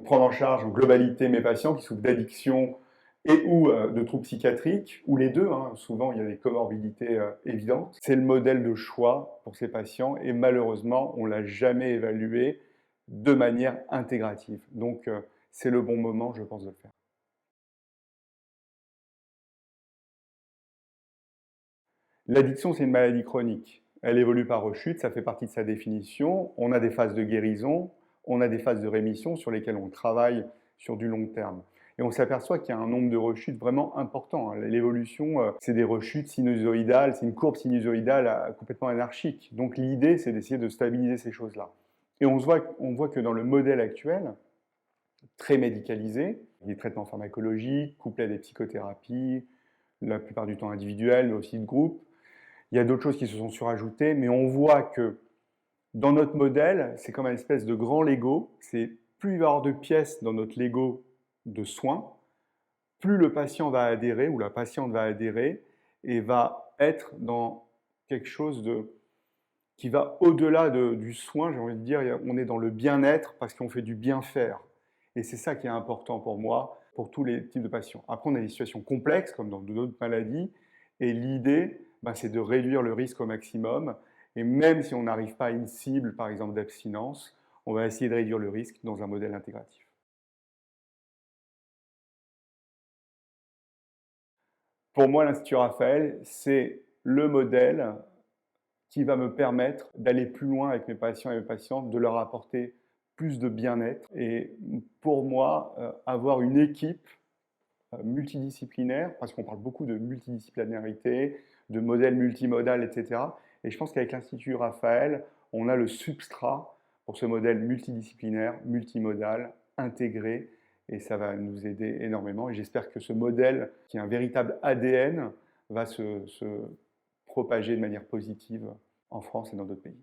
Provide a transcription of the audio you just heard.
prendre en charge en globalité mes patients qui souffrent d'addiction et ou de troubles psychiatriques, ou les deux, hein. Souvent il y a des comorbidités évidentes. C'est le modèle de choix pour ces patients et malheureusement on ne l'a jamais évalué de manière intégrative. Donc c'est le bon moment, je pense, de le faire. L'addiction, c'est une maladie chronique. Elle évolue par rechute, ça fait partie de sa définition. On a des phases de guérison, on a des phases de rémission sur lesquelles on travaille sur du long terme. Et on s'aperçoit qu'il y a un nombre de rechutes vraiment important, hein. L'évolution, c'est des rechutes sinusoïdales, c'est une courbe sinusoïdale complètement anarchique. Donc l'idée, c'est d'essayer de stabiliser ces choses-là. Et on voit que dans le modèle actuel, très médicalisé, les traitements pharmacologiques, couplés à des psychothérapies, la plupart du temps individuelles, mais aussi de groupe, il y a d'autres choses qui se sont surajoutées, mais on voit que dans notre modèle, c'est comme une espèce de grand Lego. C'est plus il va y avoir de pièces dans notre Lego de soins, plus le patient va adhérer ou la patiente va adhérer et va être dans quelque chose qui va au-delà du soin, j'ai envie de dire, on est dans le bien-être parce qu'on fait du bien-faire. Et c'est ça qui est important pour moi, pour tous les types de patients. Après, on a des situations complexes, comme dans d'autres maladies, et l'idée, c'est de réduire le risque au maximum. Et même si on n'arrive pas à une cible, par exemple, d'abstinence, on va essayer de réduire le risque dans un modèle intégratif. Pour moi, l'Institut Raphaël, c'est le modèle qui va me permettre d'aller plus loin avec mes patients et mes patientes, de leur apporter plus de bien-être. Et pour moi, avoir une équipe multidisciplinaire, parce qu'on parle beaucoup de multidisciplinarité, de modèle multimodal, etc. Et je pense qu'avec l'Institut Raphaël, on a le substrat pour ce modèle multidisciplinaire, multimodal, intégré, et ça va nous aider énormément. Et j'espère que ce modèle, qui est un véritable ADN, va se propager de manière positive en France et dans d'autres pays.